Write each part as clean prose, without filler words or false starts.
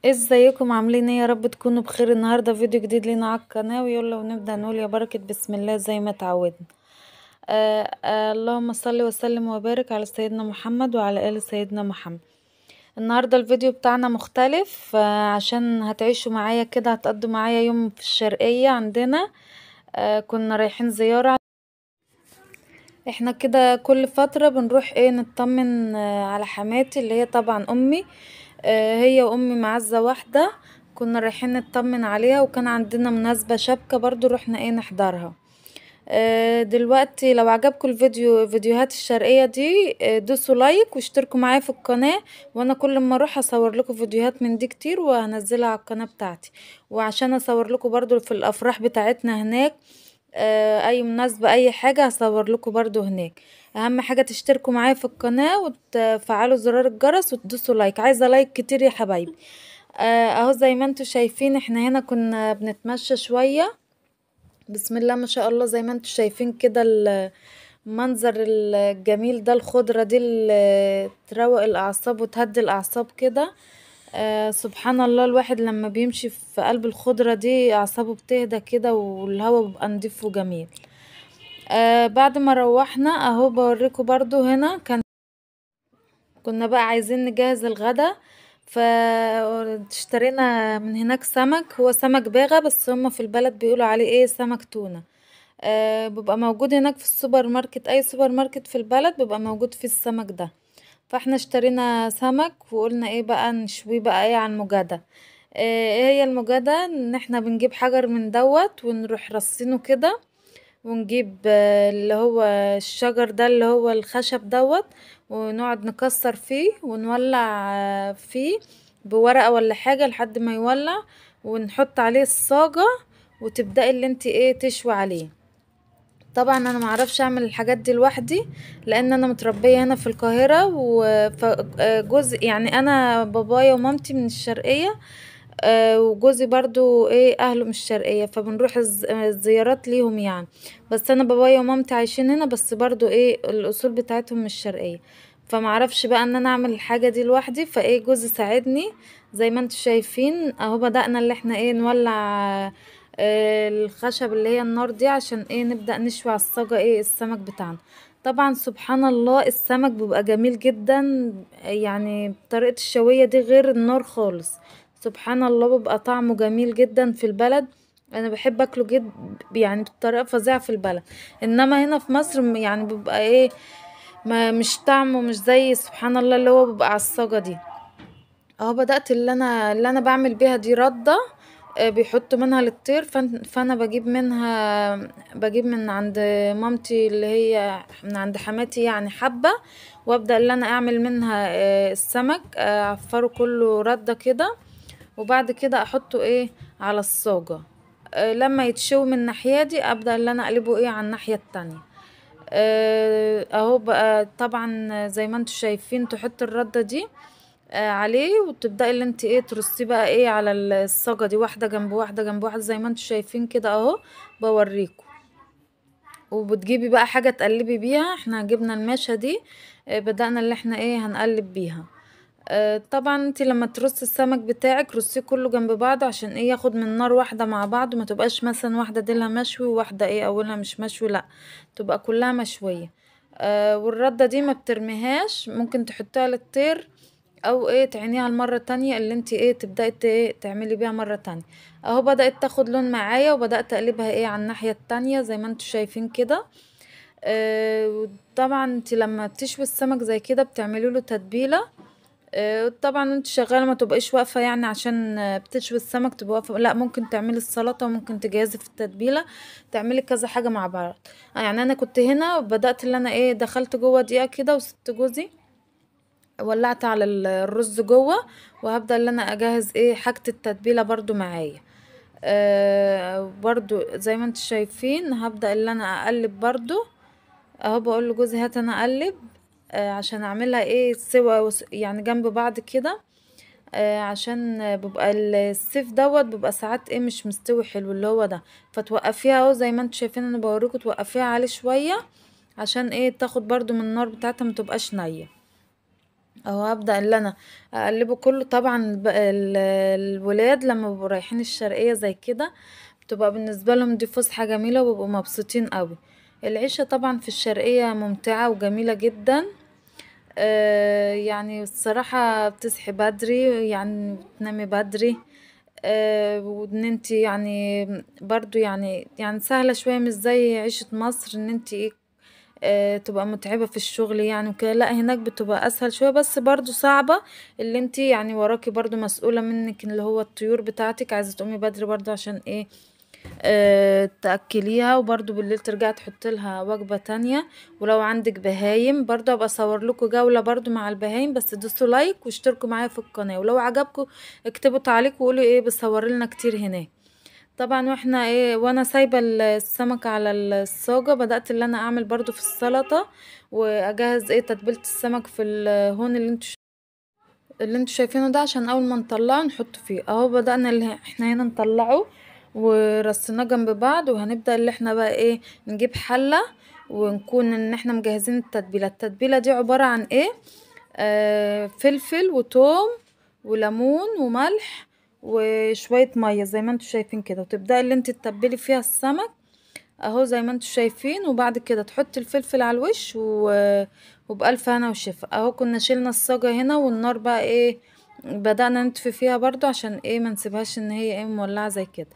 ازيكم عاملين ايه؟ يا رب تكونوا بخير. النهارده فيديو جديد لينا على القناه، ويلا ونبدا نقول يا بركه بسم الله زي ما اتعودنا. اللهم صل وسلم وبارك على سيدنا محمد وعلى ال سيدنا محمد. النهارده الفيديو بتاعنا مختلف، عشان هتعيشوا معايا كده، هتقضوا معايا يوم في الشرقيه عندنا. كنا رايحين زياره. احنا كده كل فترة بنروح نطمن على حماتي اللي هي طبعا امي. هي وامي معزة واحدة. كنا رايحين نطمن عليها، وكان عندنا مناسبة شبكة برضو رحنا نحضرها. دلوقتي لو عجبكم فيديوهات الشرقية دي، دوسوا لايك واشتركوا معايا في القناة. وانا كل ما اروح اصور لكم فيديوهات من دي كتير وهنزلها على القناة بتاعتي، وعشان اصور لكم برضو في الافراح بتاعتنا هناك. اي مناسبة اي حاجة هصور لكم برضو هناك. اهم حاجة تشتركوا معايا في القناة وتفعلوا زرار الجرس وتدوسوا لايك، عايزة لايك كتير يا حبايبي. اهو زي ما انتوا شايفين احنا هنا كنا بنتمشى شوية. بسم الله ما شاء الله، زي ما انتوا شايفين كده المنظر الجميل ده، الخضرة دي اللي تروق الاعصاب وتهدي الاعصاب كده. سبحان الله، الواحد لما بيمشي في قلب الخضرة دي اعصابه بتهدى كده، والهواء بيبقى نضيف وجميل. بعد ما روحنا اهو بوريكم برضو هنا كنا بقى عايزين نجهز الغدا. فاشترينا من هناك سمك، هو سمك باغا بس هما في البلد بيقولوا عليه سمك تونة. بيبقى موجود هناك في السوبر ماركت، اي سوبر ماركت في البلد بيبقى موجود فيه السمك ده. فاحنا اشترينا سمك وقلنا بقى نشويه بقى على المجادة. ايه هي المجادة؟ ان احنا بنجيب حجر من دوت ونروح رصينه كده، ونجيب اللي هو الشجر ده اللي هو الخشب دوت، ونقعد نكسر فيه ونولع فيه بورقة ولا حاجة لحد ما يولع، ونحط عليه الصاجة، وتبدأي اللي انت تشوي عليه. طبعا انا معرفش اعمل الحاجات دي لوحدي، لان انا متربية هنا في القاهرة، وجزء يعني انا بابايا ومامتي من الشرقية. وجوزي برضو اهله من الشرقية، فبنروح الزيارات ليهم يعني. بس انا بابايا ومامتي عايشين هنا، بس برضو الاصول بتاعتهم من الشرقية. فمعرفش بقى ان انا اعمل الحاجة دي لوحدي، جوزي ساعدني. زي ما انتوا شايفين اهو بدأنا اللي احنا نولع الخشب اللي هي النار دي، عشان نبدأ نشوي على الصاجة السمك بتاعنا. طبعا سبحان الله السمك بيبقى جميل جدا، يعني طريقة الشوية دي غير النار خالص. سبحان الله بيبقى طعمه جميل جدا في البلد. انا بحب اكله جد، يعني بطريقه فظيعه في البلد. انما هنا في مصر يعني بيبقى ما مش طعمه مش زي سبحان الله اللي هو بيبقى على الصاجه دي. اهو بدأت اللي انا بعمل بيها دي ردة. بيحطوا منها للطير، فانا بجيب من عند مامتي اللي هي من عند حماتي يعني حبة. وابدأ اللي انا اعمل منها السمك، اعفره كله ردة كده. وبعد كده احطه على الصاجة. لما يتشوي من الناحية دي ابدأ اللي انا اقلبه على الناحية التانية. اهو بقى طبعا زي ما انتوا شايفين تحط الردة دي عليه، وتبدأي اللي انت ترصيه بقى على الصاجة دي، واحدة جنب واحدة جنب واحدة زي ما انتوا شايفين كده اهو. بوريكم. وبتجيبي بقى حاجة تقلبي بيها، احنا جبنا الماشة دي. بدأنا اللي احنا هنقلب بيها. طبعا انت لما ترصي السمك بتاعك رصيه كله جنب بعض، عشان ياخد من نار واحدة مع بعض، وما تبقاش مثلا واحدة ديلها مشوي وواحدة اولها مش مشوي، لا، تبقى كلها مشوية. والردة دي ما بترميهاش، ممكن تحطيها للطير، او تعينيها المرة تانية اللي انت تبدأي تعملي بيها مرة تانية. اهو بدأت تاخد لون معايا، وبدأت اقلبها على الناحية التانية زي ما انتوا شايفين كده. طبعا انت لما بتشوي السمك زي كده بتعملي له تتبيلة. طبعا انت شغاله ما تبقيش واقفه، يعني عشان بتشوي السمك تبقى واقفه، لا، ممكن تعملي السلطه وممكن تجهزي في التتبيله، تعملي كذا حاجه مع بعض. يعني انا كنت هنا وبدات اللي انا دخلت جوه دقيقه كده وسبت جوزي، ولعت على الرز جوه، وهبدا اللي انا اجهز حاجه التتبيله برضو معايا. برضو زي ما انت شايفين هبدا اللي انا اقلب برضو. اهو بقول لجوزي هات انا اقلب، عشان اعملها سوا يعني جنب بعض كده. عشان بيبقى السيف دوت بيبقى ساعات مش مستوي حلو اللي هو ده. فتوقفيها اهو زي ما انتوا شايفين، انا بوريكم توقفيها عليه شويه، عشان تاخد برضو من النار بتاعتها ما تبقاش نيه. اهو هبدأ اللي انا اقلبه كله. طبعا الولاد لما بيبقوا رايحين الشرقية زي كده بتبقى بالنسبة لهم دي فسحة جميلة وبيبقوا مبسوطين قوي. العيشة طبعا في الشرقية ممتعة وجميلة جدا. يعني الصراحة بتصحي بدري، يعني بتنامي بدري. وان انتي يعني برضو يعني سهلة شوية، مش زي عيشة مصر ان انتي ايه تبقى متعبة في الشغل يعني وكده. لا هناك بتبقى اسهل شوية، بس برضو صعبة. اللي انتي يعني وراكي برضو مسؤولة منك اللي هو الطيور بتاعتك، عايزة تقومي بدري برضو عشان ايه تأكليها، وبرضو بالليل ترجعي تحط لها وجبة تانية. ولو عندك بهايم برضو ابقى اصور لكم جولة برضو مع البهايم، بس دوسوا لايك واشتركوا معايا في القناة، ولو عجبكم اكتبوا تعليق وقولوا ايه بصور لنا كتير هناك. طبعا واحنا ايه وانا سايبه السمك على الصاجه، بدأت اللي انا اعمل برضو في السلطه واجهز ايه تتبيله السمك في الهون اللي انتوا شايفينه ده، عشان اول ما نطلعه نحطه فيه. اهو بدأنا اللي احنا هنا نطلعه ورصيناه جنب بعض، وهنبدأ اللي احنا بقى ايه نجيب حله ونكون ان احنا مجهزين التتبيله دي عباره عن ايه فلفل وتوم وليمون وملح وشوية مية زي ما انتوا شايفين كده، وتبدأي اللي انت تتبلي فيها السمك اهو زي ما انتوا شايفين. وبعد كده تحطي الفلفل على الوش وبألف هنا وشفا. اهو كنا شيلنا الصاجة هنا، والنار بقى ايه بدأنا نطفي فيها برضو عشان ايه ما نسيبهاش ان هي ايه مولعة زي كده.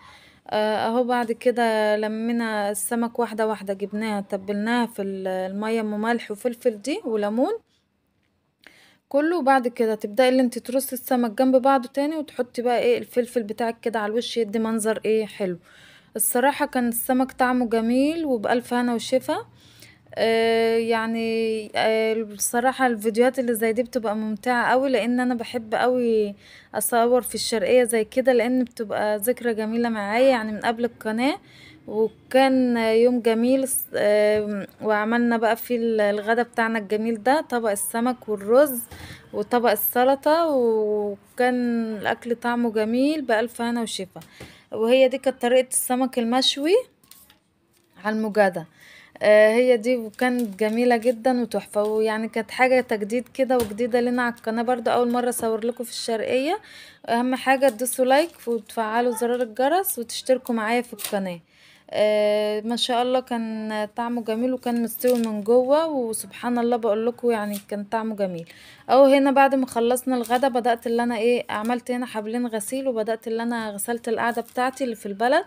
اهو بعد كده لمينا السمك واحدة واحدة، جبناها تبلناها في المية ام ملح وفلفل دي وليمون كله. وبعد كده تبدأي اللي انت ترصي السمك جنب بعضه تاني، وتحطي بقى ايه الفلفل بتاعك كده على الوش يدي منظر ايه حلو. الصراحة كان السمك طعمه جميل وبألف هنا وشفا. يعني الصراحة الفيديوهات اللي زي دي بتبقى ممتعة قوي، لان انا بحب قوي اصور في الشرقية زي كده، لان بتبقى ذكرى جميلة معايا يعني من قبل القناة. وكان يوم جميل وعملنا بقى فيه الغدا بتاعنا الجميل ده، طبق السمك والرز وطبق السلطة، وكان الاكل طعمه جميل بألف هنا وشفا. وهي دي كانت طريقة السمك المشوي على المجاده. هي دي، وكانت جميلة جدا وتحفة، ويعني كانت حاجة تجديد كده وجديدة لنا على القناة برضو، اول مرة اصور لكم في الشرقية. اهم حاجة تدوسوا لايك وتفعلوا زرار الجرس وتشتركوا معايا في القناة. ما شاء الله كان طعمه جميل وكان مستوي من جوه، وسبحان الله بقول لكم يعني كان طعمه جميل. او هنا بعد ما خلصنا الغدا بدأت اللي انا ايه عملت هنا حبلين غسيل، وبدأت اللي انا غسلت القعدة بتاعتي اللي في البلد،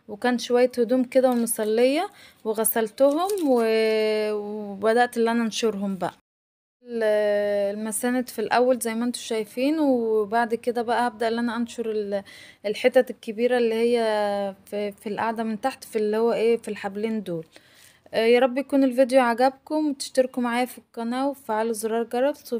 وكان شوية هدوم كده ومصلية وغسلتهم وبدأت اللي انا انشرهم بقى ال- المساند في الاول زي ما انتوا شايفين. وبعد كده بقى هبدأ اللي انا انشر الحتت الكبيرة اللي هي في القاعدة من تحت في اللي هو ايه في الحبلين دول. يا رب يكون الفيديو عجبكم، وتشتركوا معايا في القناة وتفعلوا زرار الجرس